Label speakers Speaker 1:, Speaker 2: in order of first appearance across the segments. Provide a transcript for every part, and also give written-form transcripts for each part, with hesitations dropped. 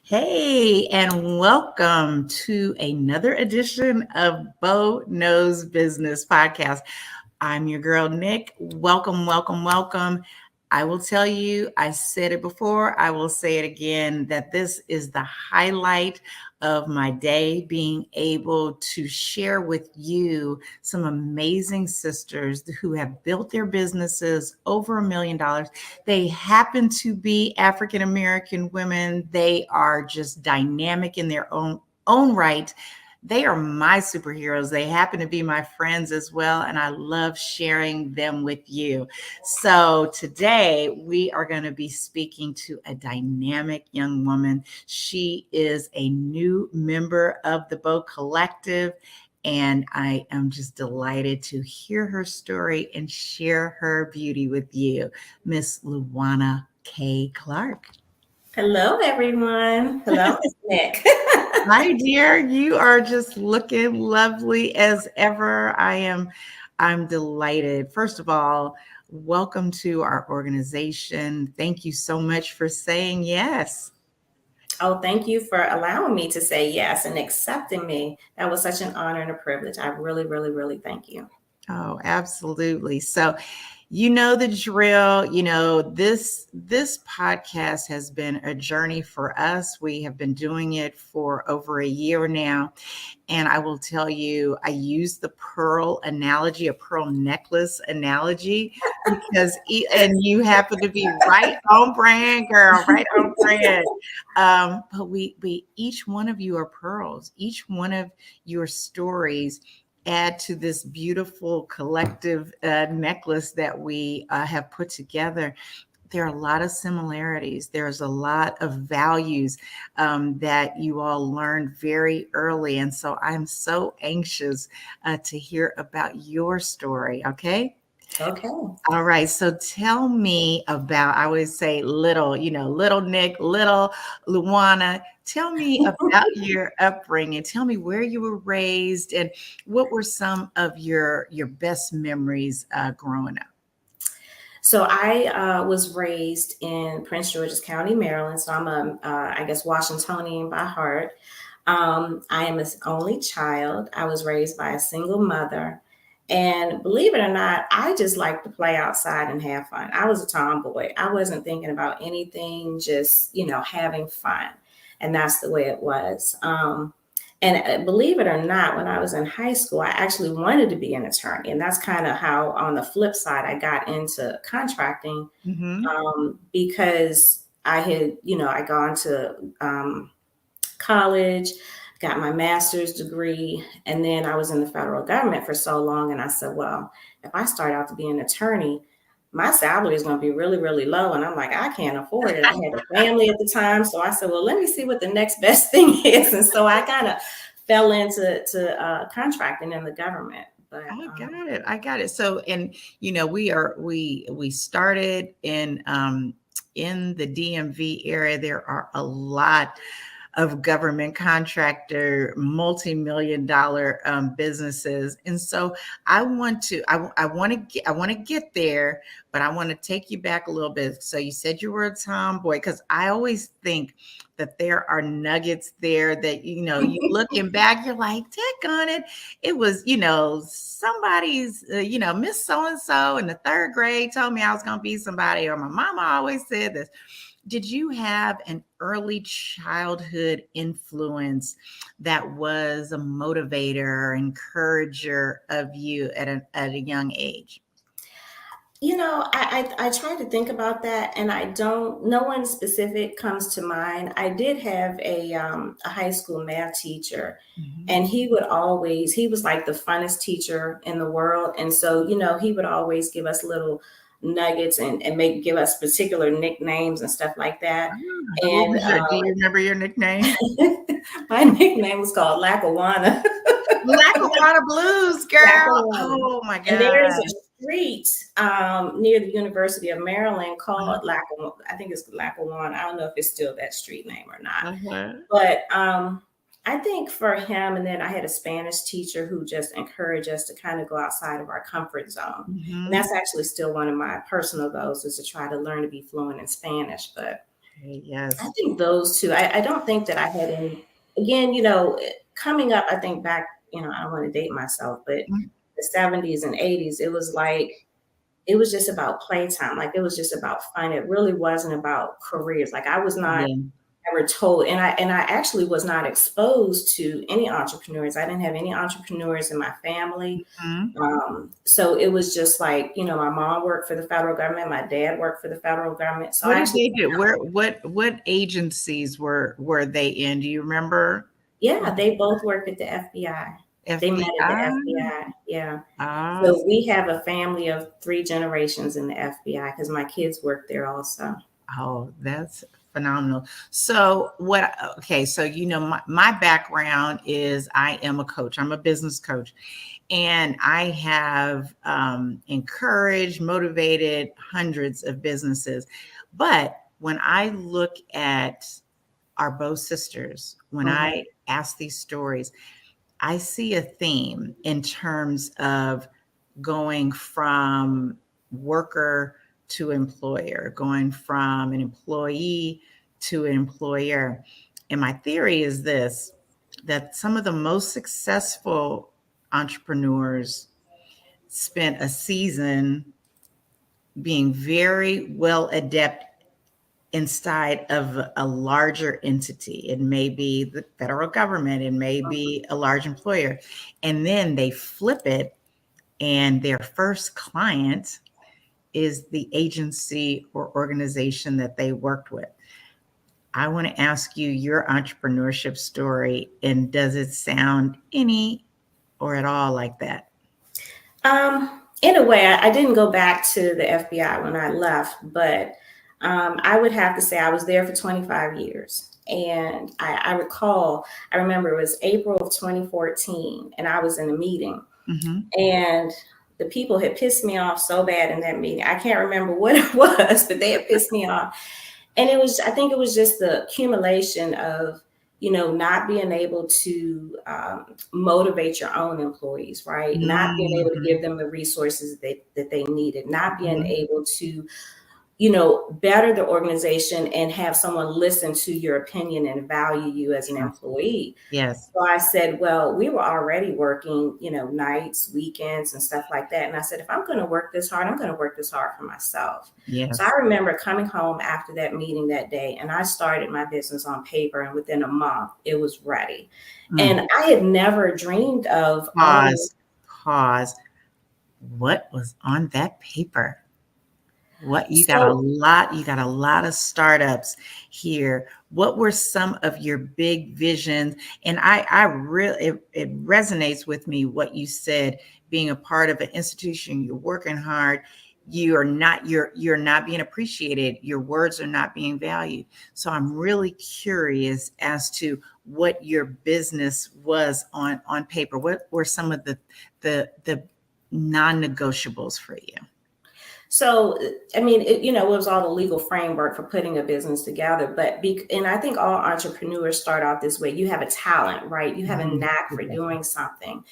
Speaker 1: Hey, and welcome to another edition of Bo Knows Business podcast. I'm your girl, Nick. Welcome, welcome, welcome. I will tell you, I said it before, I will say it again, that this is the highlight of my day, being able to share with you some amazing sisters who have built their businesses over $1 million. They happen to be African American women. They are just dynamic in their own right. They are my superheroes. They happen to be my friends as well, and I love sharing them with you. So, today we are going to be speaking to a dynamic young woman. She is a new member of the Bow Collective, and I am just delighted to hear her story and share her beauty with you, Miss Luwanna Clark.
Speaker 2: Hello, everyone. Hello, Miss Nick.
Speaker 1: Hi, dear. You are just looking lovely as ever. I'm delighted. First of all, welcome to our organization. Thank you so much for saying yes.
Speaker 2: Oh, thank you for allowing me to say yes and accepting me. That was such an honor and a privilege. I really, really, really thank you.
Speaker 1: Oh, absolutely. So, you know the drill. This podcast has been a journey for us. We have been doing it for over a year now. And I will tell you, I use the pearl analogy, a pearl necklace analogy, because and you happen to be right on brand, girl, right on brand. But we each one of you are pearls. Each one of your stories add to this beautiful collective necklace that we have put together. There are a lot of similarities. There's a lot of values that you all learned very early. And so I'm so anxious to hear about your story. Okay.
Speaker 2: Okay.
Speaker 1: All right. So tell me about, I always say little, little Nick, little Luwanna. Tell me about your upbringing. Tell me where you were raised and what were some of your best memories growing up.
Speaker 2: So I was raised in Prince George's County, Maryland. So I'm I guess, Washingtonian by heart. I am an only child. I was raised by a single mother. And believe it or not, I just like to play outside and have fun. I was a tomboy. I wasn't thinking about anything, just, having fun. And that's the way it was. And believe it or not, when I was in high school, I actually wanted to be an attorney. And that's kind of how, on the flip side, I got into contracting
Speaker 1: Mm-hmm.
Speaker 2: because I had, I gone to college, got my master's degree, and then I was in the federal government for so long. And I said, well, if I start out to be an attorney, my salary is going to be really, really low. And I'm like, I can't afford it. I had a family at the time. So I said, well, let me see what the next best thing is. And so I kind of fell into contracting in the government. But
Speaker 1: I got it. I got it. So, and we started in the DMV area. There are a lot of government contractor, multi-million dollar businesses. And so I want to get there, but I want to take you back a little bit. So you said you were a tomboy, because I always think that there are nuggets there that, you looking back, you're like, take on it. It was, somebody's, Miss so-and-so in the third grade told me I was going to be somebody, or my mama always said this. Did you have an early childhood influence that was a motivator, encourager of you at a young age?
Speaker 2: I try to think about that, and no one specific comes to mind. I did have a high school math teacher,
Speaker 1: Mhm.
Speaker 2: and he was like the funnest teacher in the world. And so, he would always give us little nuggets and give us particular nicknames and stuff like that.
Speaker 1: What
Speaker 2: And
Speaker 1: was do you remember your nickname?
Speaker 2: my nickname was called Lackawanna.
Speaker 1: Lackawanna Blues, girl.
Speaker 2: Lackawanna.
Speaker 1: Oh my
Speaker 2: And there is
Speaker 1: God.
Speaker 2: a street near the University of Maryland
Speaker 1: Uh-huh.
Speaker 2: called Lackawanna. I think it's Lackawanna. I don't know if it's still that street name or not.
Speaker 1: Uh-huh.
Speaker 2: But I think for him, and then I had a Spanish teacher who just encouraged us to kind of go outside of our comfort zone. And
Speaker 1: Mhm.
Speaker 2: that's actually still one of my personal goals, is to try to learn to be fluent in Spanish. But
Speaker 1: Okay,
Speaker 2: I
Speaker 1: yes.
Speaker 2: think those two. I don't think that I had any. Again, coming up, I think back. I don't want to date myself, but
Speaker 1: Mm,
Speaker 2: the 70s and 80s, it was like it was just about playtime. Like it was just about fun. It really wasn't about careers. Like I was not
Speaker 1: yeah.
Speaker 2: ever told, and I actually was not exposed to any entrepreneurs. I didn't have any entrepreneurs in my family.
Speaker 1: Mhm.
Speaker 2: So it was just like, my mom worked for the federal government, my dad worked for the federal government. So
Speaker 1: What
Speaker 2: I
Speaker 1: did
Speaker 2: actually,
Speaker 1: they do? What agencies were they in? Do you remember?
Speaker 2: yeah, they both worked at the FBI. They met at the
Speaker 1: FBI?
Speaker 2: FBI. Yeah. So
Speaker 1: Awesome.
Speaker 2: we have a family of three generations in the FBI because my kids worked there also.
Speaker 1: Oh, that's phenomenal. So okay, so my background is I am a coach. I'm a business coach. And I have encouraged, motivated hundreds of businesses. But when I look at our Bow sisters, when
Speaker 2: Mhm.
Speaker 1: I ask these stories, I see a theme in terms of going from worker to employer, going from an employee to an employer. And my theory is this, that some of the most successful entrepreneurs spent a season being very well adept inside of a larger entity. It may be the federal government, it may be a large employer. And then they flip it, and their first client is the agency or organization that they worked with. I want to ask you your entrepreneurship story, and does it sound any or at all like that?
Speaker 2: In a way, I didn't go back to the FBI when I left, but I would have to say I was there for 25 years. And I remember it was April of 2014, and I was in a meeting,
Speaker 1: Mm-hmm.
Speaker 2: and the people had pissed me off so bad in that meeting. I can't remember what it was, but they had pissed me off. And I think it was just the accumulation of, not being able to motivate your own employees, right? Not being able to
Speaker 1: Mm-hmm.
Speaker 2: give them the resources that they needed, not being
Speaker 1: Mm-hmm.
Speaker 2: able to, better the organization and have someone listen to your opinion and value you as an
Speaker 1: Yes.
Speaker 2: employee.
Speaker 1: Yes.
Speaker 2: So I said, well, we were already working, nights, weekends, and stuff like that. And I said, if I'm going to work this hard, I'm going to work this hard for myself. So I
Speaker 1: Yes.
Speaker 2: remember coming home after that meeting that day, and I started my business on paper. And within a month, it was ready.
Speaker 1: Mm.
Speaker 2: And I had never dreamed of owning.
Speaker 1: Pause. Pause. What was on that paper? What
Speaker 2: So
Speaker 1: you got a lot of startups here. What were some of your big visions? And I really it resonates with me what you said, being a part of an institution, you're working hard, you're not being appreciated, your words are not being valued. So I'm really curious as to what your business was on paper. What were some of the non-negotiables for you?
Speaker 2: So, I mean, it was all the legal framework for putting a business together. And I think all entrepreneurs start out this way. You have a talent, right? You have a
Speaker 1: Mhm.
Speaker 2: knack for
Speaker 1: Exactly.
Speaker 2: doing something.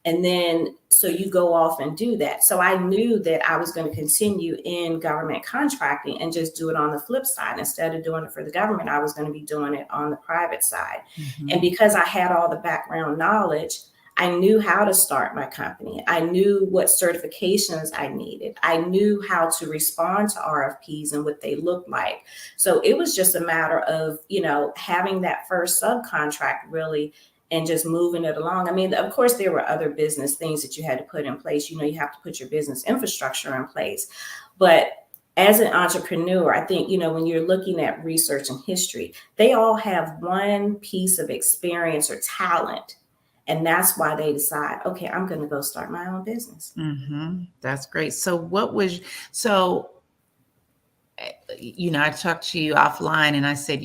Speaker 2: And then, so you go off and do that. So I knew that I was going to continue in government contracting and just do it on the flip side. Instead of doing it for the government, I was going to be doing it on the private side. And
Speaker 1: Mhm.
Speaker 2: because I had all the background knowledge, I knew how to start my company. I knew what certifications I needed. I knew how to respond to RFPs and what they looked like. So it was just a matter of, having that first subcontract really and just moving it along. I mean, of course, there were other business things that you had to put in place. You have to put your business infrastructure in place. But as an entrepreneur, I think, when you're looking at research and history, they all have one piece of experience or talent, and that's why they decide, okay, I'm going to go start my own business.
Speaker 1: Mhm. That's great. So I talked to you offline, and I said,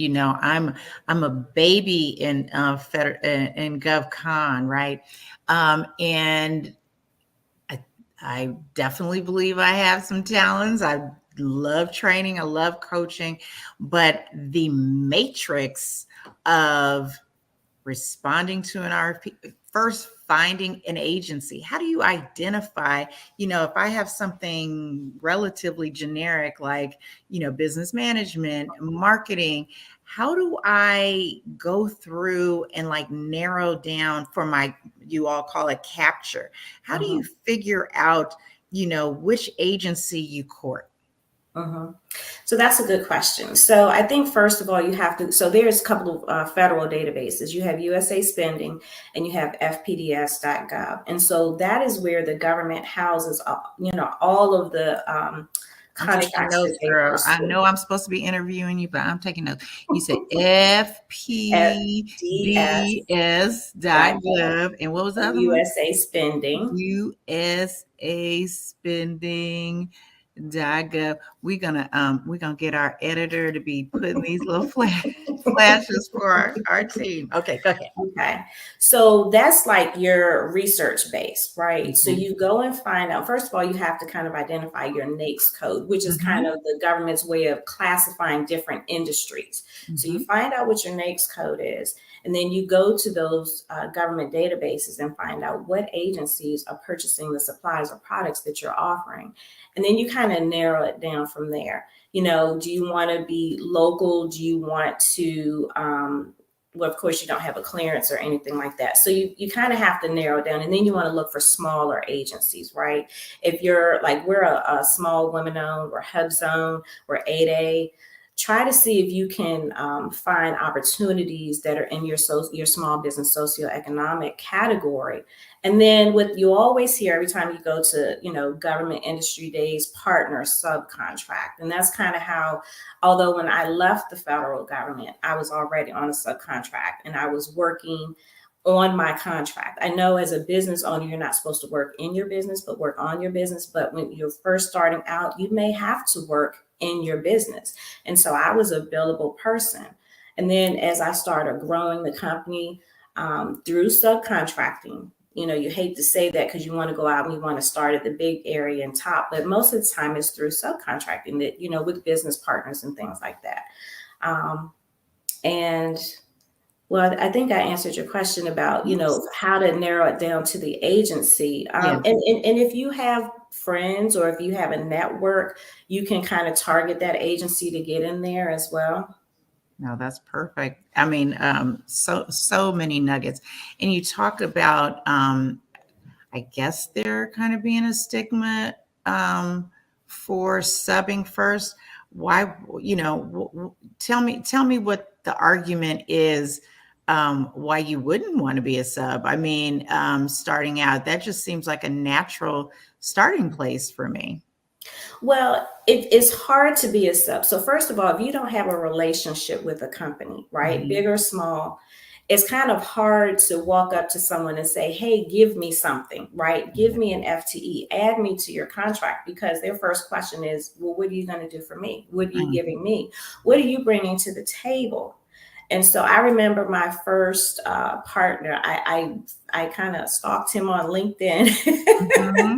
Speaker 1: I'm a baby in in GovCon, right? And I I definitely believe I have some talents. I love training, I love coaching, but the matrix of responding to an RFP. first finding an agency? How do you identify, if I have something relatively generic like, business management, marketing, how do I go through and like narrow down for my, you all call it capture? How do you
Speaker 2: Mhm.
Speaker 1: figure out, which agency you court?
Speaker 2: Mhm. So that's a good question. So I think first of all, you have to. So there's a couple of federal databases. You have USA Spending and you have FPDS.gov, and so that is where the government houses, all of the
Speaker 1: I'm taking
Speaker 2: contracts that
Speaker 1: notes,
Speaker 2: they
Speaker 1: girl. I
Speaker 2: pursue.
Speaker 1: know I'm supposed to be interviewing you, but I'm taking notes. You said
Speaker 2: FDS.gov
Speaker 1: fpds.gov. And what was the
Speaker 2: and
Speaker 1: other one?
Speaker 2: USA Spending.
Speaker 1: USA spending.gov. We're gonna get our editor to be putting these little flashes for our team. Okay, go ahead.
Speaker 2: Okay. So that's like your research base, right? So
Speaker 1: Mhm.
Speaker 2: you go and find out, first of all, you have to kind of identify your NAICS code, which is kind
Speaker 1: Mhm.
Speaker 2: of the government's way of classifying different industries. So you
Speaker 1: Mhm.
Speaker 2: find out what your NAICS code is, and then you go to those government databases and find out what agencies are purchasing the supplies or products that you're offering. And then you kind of narrow it down from there. Do you want to be local? Do you want to, well, of course, you don't have a clearance or anything like that. So you kind of have to narrow it down. And then you want to look for smaller agencies, right? If you're like, we're a small women owned, we're Hub Zone, we're 8A. Try to see if you can find opportunities that are in your small business socioeconomic category. And then what you always hear every time you go to, government industry days, partner, subcontract. And that's kind of how, although when I left the federal government, I was already on a subcontract and I was working on my contract. I know as a business owner, you're not supposed to work in your business, but work on your business. But when you're first starting out, you may have to work in your business. And so I was a billable person. And then as I started growing the company through subcontracting, you hate to say that because you want to go out and you want to start at the big area and top, but most of the time it's through subcontracting that, with business partners and things like that. Um, and well, I think I answered your question about,
Speaker 1: Yes.
Speaker 2: how to narrow it down to the agency.
Speaker 1: Yes.
Speaker 2: And if you have friends or if you have a network, you can kind of target that agency to get in there as well.
Speaker 1: No, that's perfect. I mean, so many nuggets. And you talked about, I guess there kind of being a stigma for subbing first. Why, tell me what the argument is, why you wouldn't want to be a sub. I mean, starting out, that just seems like a natural starting place for me.
Speaker 2: Well, it's hard to be a sub. So first of all, if you don't have a relationship with a company, right,
Speaker 1: Mhm.
Speaker 2: big or small, it's kind of hard to walk up to someone and say, hey, give me something, right? Give me an FTE, add me to your contract, because their first question is, well, what are you going to do for me? What are you
Speaker 1: Mhm.
Speaker 2: giving me? What are you bringing to the table? And so I remember my first partner, I kind of stalked him on LinkedIn.
Speaker 1: Mhm.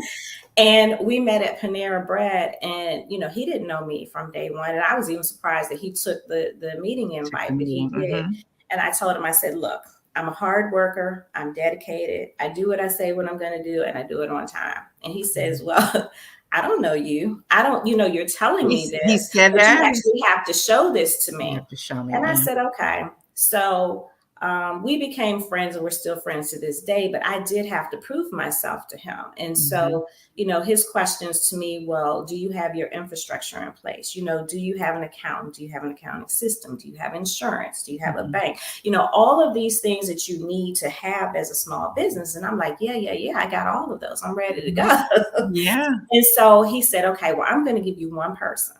Speaker 2: And we met at Panera Bread, and he didn't know me from day one. And I was even surprised that he took the meeting
Speaker 1: Took the
Speaker 2: invite, but he
Speaker 1: meeting.
Speaker 2: did.
Speaker 1: Mhm.
Speaker 2: And I told him, I said, look, I'm a hard worker, I'm dedicated, I do what I say what I'm gonna do, and I do it on time. And he says, well, I don't know you. I don't, you're telling me
Speaker 1: He
Speaker 2: this,
Speaker 1: said
Speaker 2: but you
Speaker 1: that.
Speaker 2: actually have to show this to
Speaker 1: You
Speaker 2: me.
Speaker 1: have to show me.
Speaker 2: And I
Speaker 1: Yeah.
Speaker 2: said, okay. So we became friends and we're still friends to this day, but I did have to prove myself to him. And
Speaker 1: Mhm.
Speaker 2: so, his questions to me, well, do you have your infrastructure in place? Do you have an accountant? Do you have an accounting system? Do you have insurance? Do you have a
Speaker 1: Mhm.
Speaker 2: bank? All of these things that you need to have as a small business. And I'm like, yeah, yeah, yeah, I got all of those. I'm ready to
Speaker 1: Mhm.
Speaker 2: go.
Speaker 1: Yeah.
Speaker 2: And so he said, okay, well, I'm going to give you one person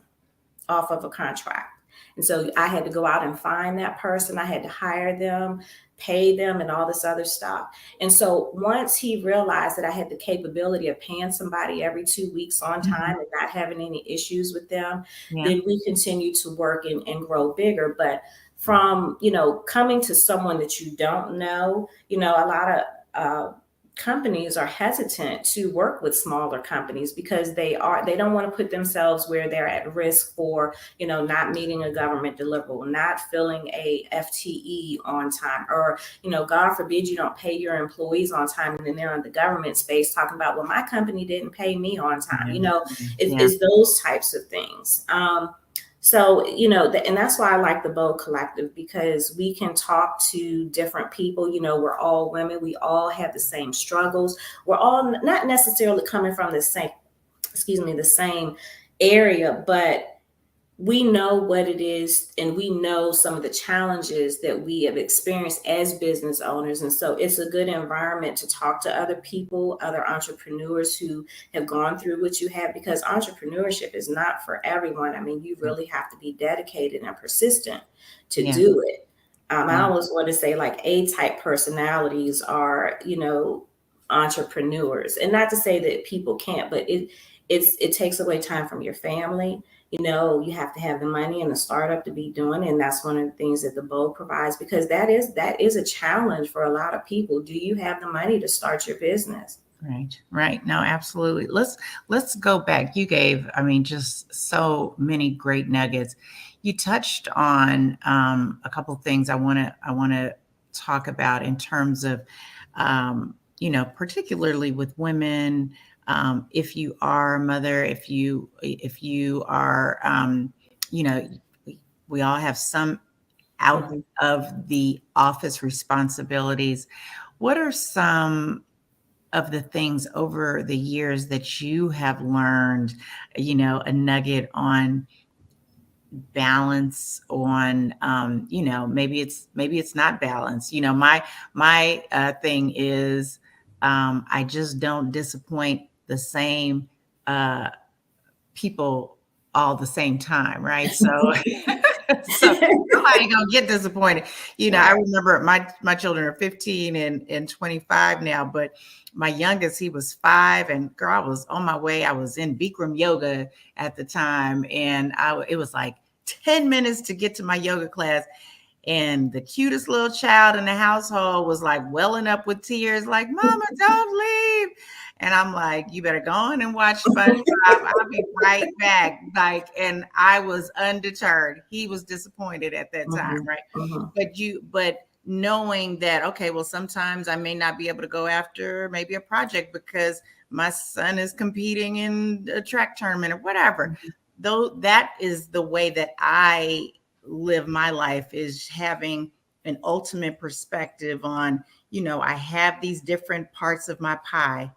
Speaker 2: off of a contract. And so I had to go out and find that person. I had to hire them, pay them, and all this other stuff. And so once he realized that I had the capability of paying somebody every 2 weeks on
Speaker 1: Mhm.
Speaker 2: time and not having any issues with them,
Speaker 1: Yeah.
Speaker 2: then we continued to work and grow bigger. But from, coming to someone that you don't know, a lot of companies are hesitant to work with smaller companies because they don't want to put themselves where they're at risk for, not meeting a government deliverable, not filling a FTE on time, or, God forbid you don't pay your employees on time, and then they're in the government space talking about, well, my company didn't pay me on time.
Speaker 1: Yeah. Yeah.
Speaker 2: It's those types of things. So, and that's why I like the Bold Collective, because we can talk to different people. We're all women. We all have the same struggles. We're all not necessarily coming from the same, the same area, but we know what it is, and we know some of the challenges that we have experienced as business owners. And so it's a good environment to talk to other people, other entrepreneurs who have gone through what you have, because entrepreneurship is not for everyone. I mean, you really have to be dedicated and persistent to
Speaker 1: Yeah.
Speaker 2: do it. I
Speaker 1: Yeah.
Speaker 2: always want to say, like, A-type personalities are, entrepreneurs. And not to say that people can't, but it takes away time from your family. You have to have the money and the startup to be doing, and that's one of the things that the Bold provides, because that is a challenge for a lot of people. Do you have the money to start your business?
Speaker 1: Right, right. No, absolutely. Let's go back. You gave, I mean, just so many great nuggets. You touched on a couple of things I want to talk about in terms of, particularly with women. If you are a mother, if you are, you know, we all have some out
Speaker 2: Mhm.
Speaker 1: of the office responsibilities. What are some of the things over the years that you have learned, a nugget on balance, on, maybe it's not balance. My thing is, I just don't disappoint the same uh, people all the same time, right? So somebody gonna get disappointed. I
Speaker 2: Right.
Speaker 1: remember my children are 15 and 25 now, but my youngest, he was 5, and girl, I was on my way. I was in Bikram yoga at the time, and it was like 10 minutes to get to my yoga class. And the cutest little child in the household was like welling up with tears, like, Mama, don't leave. And I'm like, you better go on and watch SpongeBob. I'll be right back. Like, and I was undeterred. He was disappointed at that time,
Speaker 2: Mhm,
Speaker 1: right?
Speaker 2: mhm,
Speaker 1: But knowing that, okay, well, sometimes I may not be able to go after maybe a project because my son is competing in a track tournament or whatever.
Speaker 2: mhm.
Speaker 1: Though that is the way that I live my life, is having an ultimate perspective on, I have these different parts of my pie,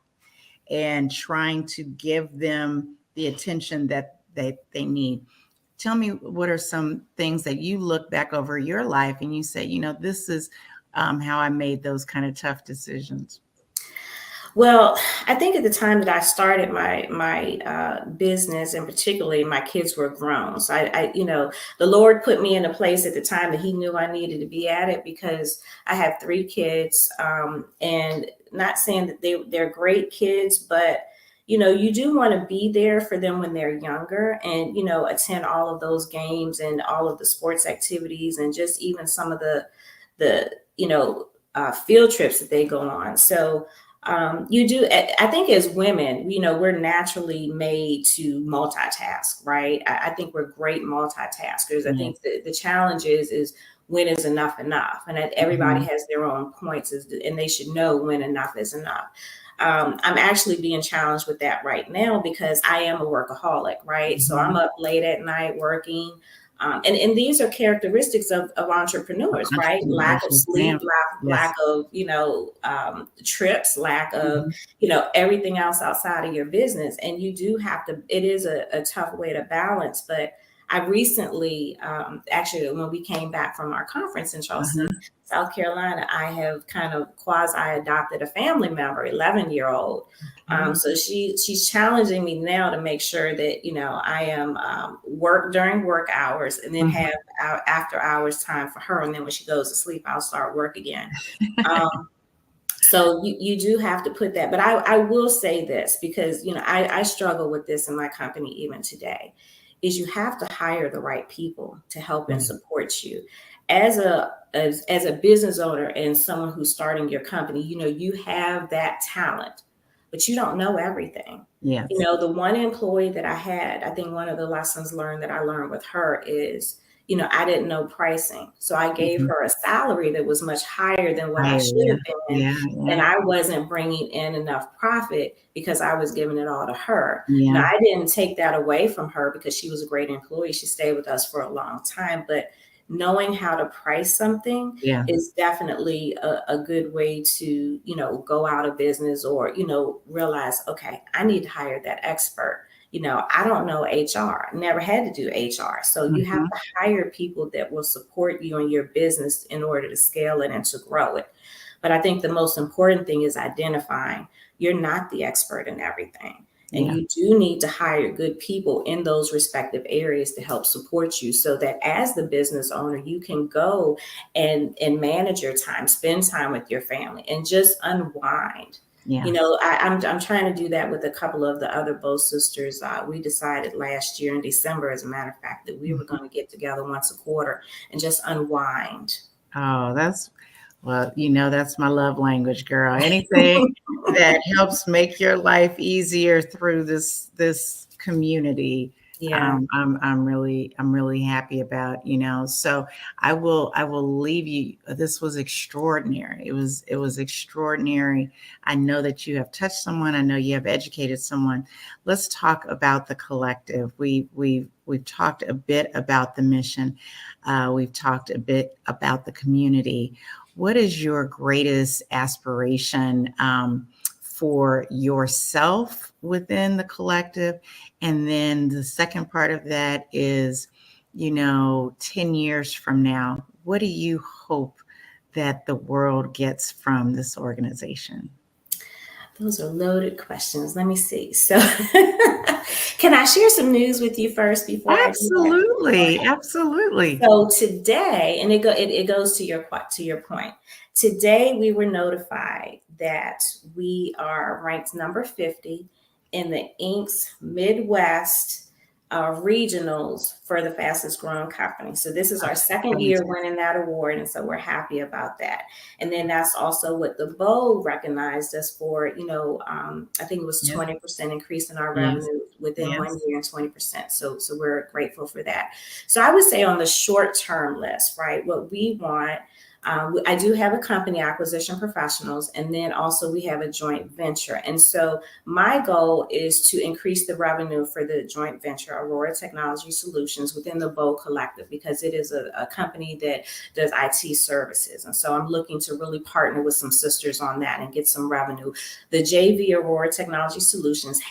Speaker 1: and trying to give them the attention that they need. Tell me, what are some things that you look back over your life and you say, this is how I made those kind of tough decisions?
Speaker 2: Well, I think at the time that I started my business, and particularly my kids were grown, so the Lord put me in a place at the time that He knew I needed to be at it, because I have 3 kids, and not saying that they're great kids, but you do want to be there for them when they're younger, and attend all of those games and all of the sports activities, and just even some of the field trips that they go on. So you do. I think as women, we're naturally made to multitask, right? I think we're great multitaskers. I
Speaker 1: Yeah.
Speaker 2: think the challenge is when is enough enough, and that everybody
Speaker 1: Mhm.
Speaker 2: has their own points, and they should know when enough is enough. I'm actually being challenged with that right now, because I am a workaholic, right? So I'm
Speaker 1: Mhm.
Speaker 2: up late at night working. And these are characteristics of entrepreneurs, right? Lack
Speaker 1: Entrepreneurs,
Speaker 2: of
Speaker 1: yes, ma'am.
Speaker 2: sleep, lack
Speaker 1: Yes.
Speaker 2: of trips, lack of
Speaker 1: Mhm.
Speaker 2: everything else outside of your business. And you do have to. It is a tough way to balance. But I recently, actually, when we came back from our conference in Charleston,
Speaker 1: Uh-huh.
Speaker 2: South Carolina, I have kind of quasi adopted a family member, 11-year-old.
Speaker 1: Okay.
Speaker 2: So she's challenging me now to make sure that I am work during work hours, and then
Speaker 1: Mhm.
Speaker 2: have after hours time for her, and then when she goes to sleep, I'll start work again. Um, so you do have to put that. But I will say this, because I struggle with this in my company even today. is you have to hire the right people to help and
Speaker 1: Yeah.
Speaker 2: support you. As a business owner and someone who's starting your company, you have that talent, but you don't know everything.
Speaker 1: Yes.
Speaker 2: The one employee that I had, I think one of the lessons learned that I learned with her is, I didn't know pricing. So I gave
Speaker 1: Mhm.
Speaker 2: her a salary that was much higher than what I
Speaker 1: Right.
Speaker 2: should
Speaker 1: Yeah.
Speaker 2: have been.
Speaker 1: Yeah.
Speaker 2: And
Speaker 1: Yeah.
Speaker 2: I wasn't bringing in enough profit because I was giving it all to her. Now,
Speaker 1: Yeah.
Speaker 2: I didn't take that away from her because she was a great employee. She stayed with us for a long time. But knowing how to price something
Speaker 1: Yeah.
Speaker 2: is definitely a good way to, go out of business or, realize, okay, I need to hire that expert. I don't know HR, never had to do HR. So you have
Speaker 1: Mhm.
Speaker 2: to hire people that will support you in your business in order to scale it and to grow it. But I think the most important thing is identifying you're not the expert in everything. And
Speaker 1: Yeah.
Speaker 2: you do need to hire good people in those respective areas to help support you so that as the business owner, you can go and manage your time, spend time with your family, and just unwind.
Speaker 1: Yeah.
Speaker 2: I'm trying to do that with a couple of the other Bow sisters. We decided last year in December, as a matter of fact, that we were
Speaker 1: Mhm.
Speaker 2: going to get together once a quarter and just unwind.
Speaker 1: Oh, well, that's my love language, girl. Anything that helps make your life easier through this community,
Speaker 2: Yeah.
Speaker 1: I'm really happy about, So I will leave you. This was extraordinary. It was extraordinary. I know that you have touched someone. I know you have educated someone. Let's talk about the collective. We've talked a bit about the mission. We've talked a bit about the community. What is your greatest aspiration for yourself within the collective? And then the second part of that is, 10 years from now, what do you hope that the world gets from this organization?
Speaker 2: Those are loaded questions. Let me see. So, can I share some news with you first before I do that?
Speaker 1: Absolutely. Absolutely.
Speaker 2: So today, and it goes to your point. Today we were notified that we are ranked number 50 in the Inc.'s Midwest regionals for the fastest growing company. So this is our second year
Speaker 1: Fantastic.
Speaker 2: winning that award, and so we're happy about that. And then that's also what the Bow recognized us for. I think it was
Speaker 1: Yes.
Speaker 2: 20% increase in our
Speaker 1: Yes.
Speaker 2: revenue within one
Speaker 1: Yes.
Speaker 2: year and 20%. So we're grateful for that. So I would say on the short term list, right, what we want, I do have a company, Acquisition Professionals, and then also we have a joint venture. And so my goal is to increase the revenue for the joint venture, Aurora Technology Solutions, within the Bow Collective, because it is a company that does IT services. And so I'm looking to really partner with some sisters on that and get some revenue. The JV Aurora Technology Solutions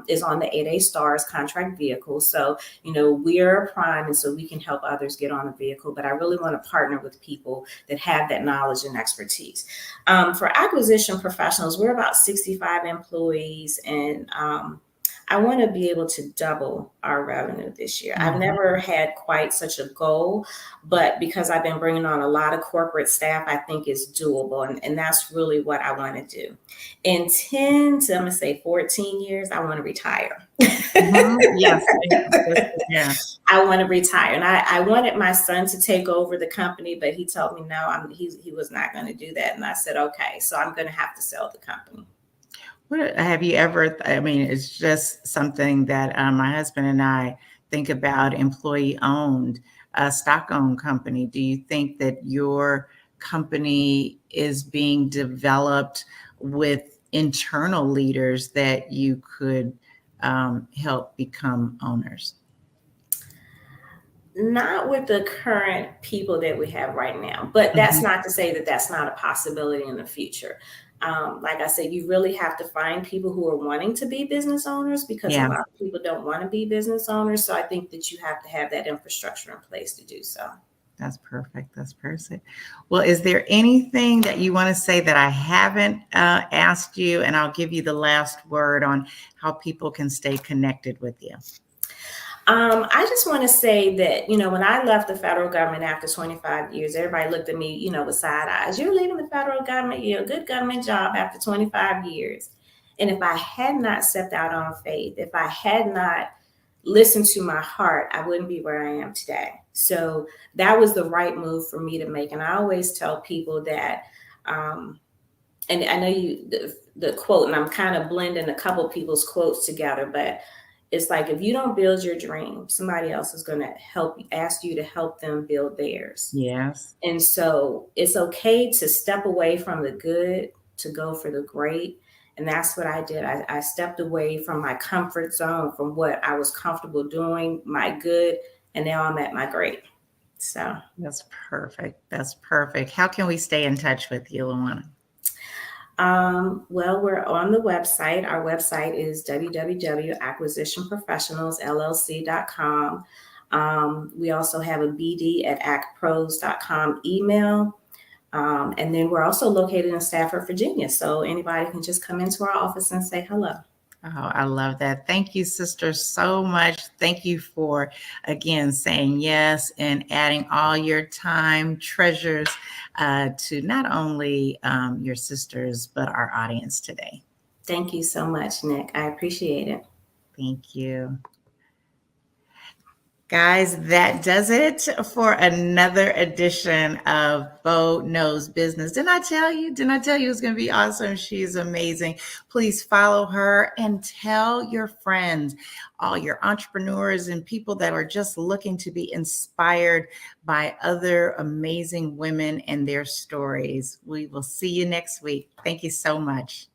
Speaker 2: is on the 8A Stars contract vehicle. So we are a prime, and so we can help others get on the vehicle. But I really want to partner with people that have that knowledge and expertise. For acquisition professionals, we're about 65 employees, and I want to be able to double our revenue this year. I've
Speaker 1: Mhm.
Speaker 2: never had quite such a goal, but because I've been bringing on a lot of corporate staff, I think it's doable. And that's really what I want to do. In 10 to, I'm going to say 14 years, I want to retire.
Speaker 1: Mhm. Yes. Yeah.
Speaker 2: I want to retire. And I wanted my son to take over the company, but he told me no, he was not going to do that. And I said, okay, so I'm going to have to sell the company.
Speaker 1: What have you ever, I mean, it's just something that my husband and I think about, employee owned, stock owned company. Do you think that your company is being developed with internal leaders that you could help become owners?
Speaker 2: Not with the current people that we have right now, but that's
Speaker 1: Mhm.
Speaker 2: not to say that that's not a possibility in the future. Like I said, you really have to find people who are wanting to be business owners, because a
Speaker 1: Yeah.
Speaker 2: lot of people don't want to be business owners. So I think that you have to have that infrastructure in place to do so.
Speaker 1: That's perfect. That's perfect. Well, is there anything that you want to say that I haven't asked you? And I'll give you the last word on how people can stay connected with you.
Speaker 2: I just want to say that, when I left the federal government after 25 years, everybody looked at me, with side eyes. You're leaving the federal government, you're a good government job after 25 years. And if I had not stepped out on faith, if I had not listened to my heart, I wouldn't be where I am today. So that was the right move for me to make. And I always tell people that, and I know the quote, and I'm kind of blending a couple people's quotes together, but it's like if you don't build your dream, somebody else is going to ask you to help them build theirs.
Speaker 1: Yes.
Speaker 2: And so it's okay to step away from the good to go for the great. And that's what I did. I stepped away from my comfort zone, from what I was comfortable doing, my good, and now I'm at my great. So
Speaker 1: That's perfect. That's perfect. How can we stay in touch with you, Luwanna?
Speaker 2: Well, we're on the website. Our website is www.acquisitionprofessionalsllc.com. We also have a bd@acpros.com email. And then we're also located in Stafford, Virginia. So anybody can just come into our office and say hello.
Speaker 1: Oh, I love that. Thank you, sister, so much. Thank you for, again, saying yes and adding all your time, treasures to not only your sisters, but our audience today.
Speaker 2: Thank you so much, Nick. I appreciate it.
Speaker 1: Thank you. Guys, that does it for another edition of Bo Knows Business. Didn't I tell you? Didn't I tell you it's going to be awesome? She's amazing. Please follow her and tell your friends, all your entrepreneurs and people that are just looking to be inspired by other amazing women and their stories. We will see you next week. Thank you so much.